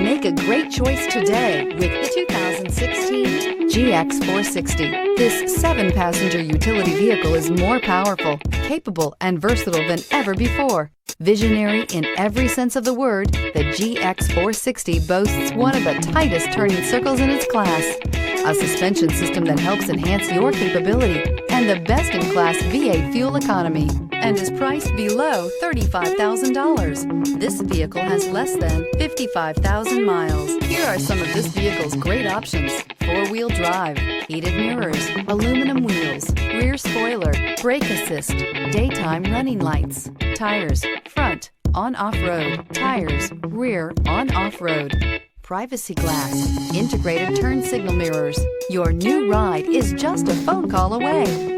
Make a great choice today with the 2016 GX 460. This 7-passenger utility vehicle is more powerful, capable, and versatile than ever before. Visionary in every sense of the word, the GX 460 boasts one of the tightest turning circles in its class, a suspension system that helps enhance your capability, and the best-in-class V8 fuel economy, and is priced below $35,000. This vehicle has less than 55,000 miles. Here are some of this vehicle's great options: 4-wheel drive, heated mirrors, aluminum wheels, rear spoiler, brake assist, daytime running lights, tires, front, on-off road, tires, rear, on-off road, privacy glass, integrated turn signal mirrors. Your new ride is just a phone call away.